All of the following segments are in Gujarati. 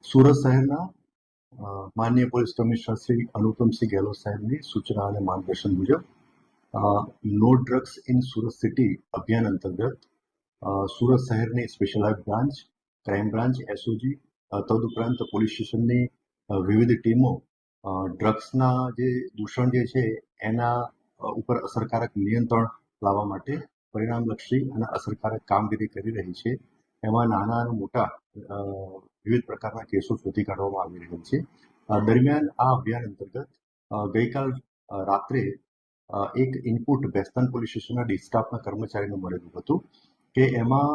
સુરત શહેરના માનનીય પોલીસ કમિશનર શ્રી અનુપમસિંહ ગેહલોત સાહેબની સૂચના અને માર્ગદર્શન મુજબ no drugs in Surat city અભિયાન અંતર્ગત સુરત શહેરની specialise branch, crime branch, SOG તદુપરાંત પોલીસ સ્ટેશનની વિવિધ ટીમો ડ્રગ્સના જે દૂષણ જે છે એના ઉપર અસરકારક નિયંત્રણ લાવવા માટે પરિણામલક્ષી અને અસરકારક કામગીરી કરી રહી છે. એમાં નાના અને મોટા વિવિધ પ્રકારના કેસો શોધી કાઢવામાં આવી રહ્યા છે. દરમિયાન આ અભિયાન અંતર્ગત ગઈકાલ રાત્રે એક ઇનપુટ બેસ્તાન પોલીસ સ્ટેશનના ડિસ્ટાફના કર્મચારીને મળેલું હતું કે એમાં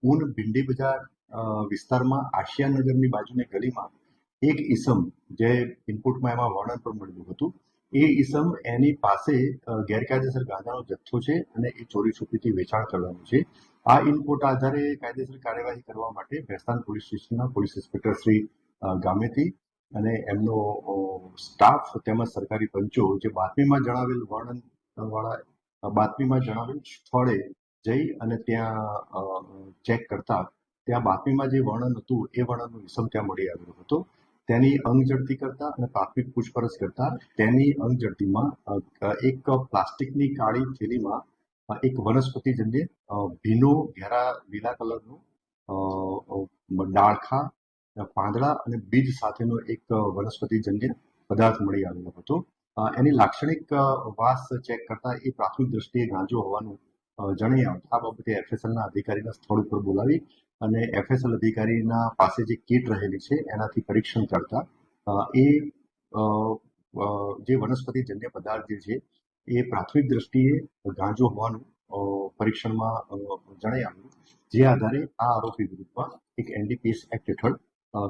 ઊન ભીંડી બજાર વિસ્તારમાં આશિયાનગરની બાજુની ગલીમાં એક ઈસમ જે ઇનપુટમાં એમાં વર્ણન પણ મળેલું હતું એ ઈસમ એની પાસે ગેરકાયદેસર ગાંજાનો જથ્થો છે અને એ ચોરી છુપીથી વેચાણ કરવાનું છે. આ ઇનપુટ આધારે કાયદેસર કાર્યવાહી કરવા માટે બેસ્તાન પોલીસ સ્ટેશનના પોલીસ ઇન્સ્પેક્ટર શ્રી ગામેતી અને એમનો સ્ટાફ તેમજ સરકારી પંચો જે બાતમીમાં જણાવેલ વર્ણન વાળા બાતમીમાં જણાવેલ સ્થળે જઈ અને ત્યાં ચેક કરતા ત્યાં બાતમીમાં જે વર્ણન હતું એ વર્ણનનો ઈસમ ત્યાં મળી આવ્યો હતો. તેની અંગ ઝડપી કરતા અને પ્રાથમિક પૂછપરછ કરતા તેની અંગ ઝડપીમાં એક પ્લાસ્ટિકની કાળી થેલીમાં એક વનસ્પતિજન્ય ભીનો ઘેરા લીલા કલરનો ડાળખા, પાંદડા અને બીજ સાથેનો એક વનસ્પતિજન્ય પદાર્થ મળી આવેલો હતો. એની લાક્ષણિક વાસ ચેક કરતા એ પ્રાથમિક દ્રષ્ટિએ ગાંજો હોવાનું જણાઈ આવતા આ બાબતે એફએસએલના અધિકારીના સ્થળ ઉપર બોલાવી અને એફએસએલ અધિકારીના પાસે જે કીટ રહેલી છે એનાથી પરીક્ષણ કરતા એ જે વનસ્પતિજન્ય પદાર્થ જે છે એ પ્રાથમિક દ્રષ્ટિએ ગાંજો હોવાનું પરીક્ષણમાં જણાઈ આવ્યું. જે આધારે આ આરોપી વિરુદ્ધમાં એક એનડીપીએસ એક્ટ હેઠળ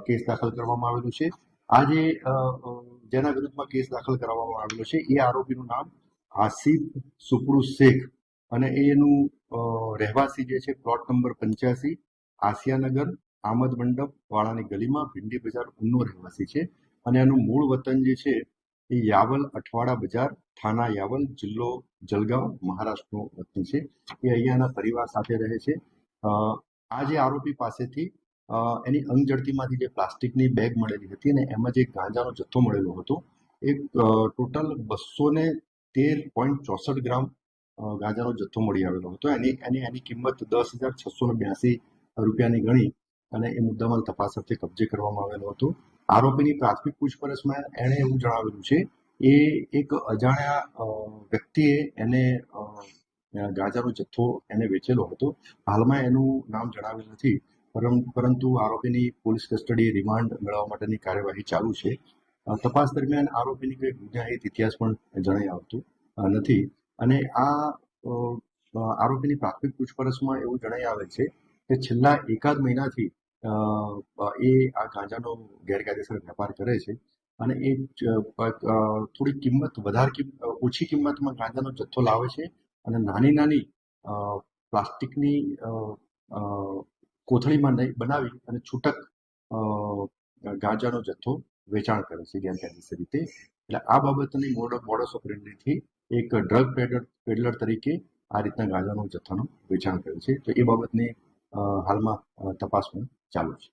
કેસ દાખલ કરવામાં આવેલો છે. આ જેના વિરુદ્ધમાં કેસ દાખલ કરવામાં આવેલો છે એ આરોપીનું નામ આસિફ સુપરુ શેખ અને એનું રહેવાસી જે છે પ્લોટ નંબર 85 આસિયાનગર આમદ મંડપ વાળાની ગલીમાં ભીંડી બજાર ઉનનો રહેવાસી છે અને એનું મૂળ વતન જે છે એ યાવલ અઠવાડા બજાર, થાના યાવલ, જિલ્લો જલગાંવ, મહારાષ્ટ્રનો વતની છે. એ અહીંયાના પરિવાર સાથે રહે છે. આ જે આરોપી પાસેથી એની અંગ ઝડપીમાંથી જે પ્લાસ્ટિકની બેગ મળેલી હતી અને એમાં જે ગાંજાનો જથ્થો મળેલો હતો એ ટોટલ 213.64 ગ્રામ ગાંજાનો જથ્થો મળી આવેલો હતો. એની કિંમત 10,682 રૂપિયાની ગણી અને એ મુદ્દામાલ તપાસ અર્થે કબજે કરવામાં આવેલો હતો. આરોપીની પ્રાથમિક પૂછપરછમાં એણે એવું જણાવેલું છે એ એક અજાણ્યા વ્યક્તિએ એને ગાંજાનો જથ્થો એને વેચેલો હતો. હાલમાં એનું નામ જણાવેલ નથી, પરંતુ આરોપીની પોલીસ કસ્ટડી રિમાન્ડ મેળવવા માટેની કાર્યવાહી ચાલુ છે. તપાસ દરમિયાન આરોપીની કોઈ ગુનાહિત ઇતિહાસ પણ જણાઈ આવતું નથી અને આ આરોપીની પ્રાથમિક પૂછપરછમાં એવું જણાઈ આવે છે કે છેલ્લા એકાદ મહિનાથી એ આ ગાંજાનો ગેરકાયદેસર વેપાર કરે છે અને એ થોડી કિંમત ઓછી કિંમતમાં ગાંજાનો જથ્થો લાવે છે અને નાની પ્લાસ્ટિકની કોથળીમાં બનાવી અને છૂટક ગાંજાનો જથ્થો વેચાણ કરે છે ગેરકાયદેસર રીતે. એટલે આ બાબતની મોડસ ઓપરેન્ડીથી એક ડ્રગ પેડલર તરીકે આ રીતના ગાંજાનો જથ્થાનું વેચાણ કરે છે. તો એ બાબતની હાલમાં તપાસ પણ ચાલુ છે.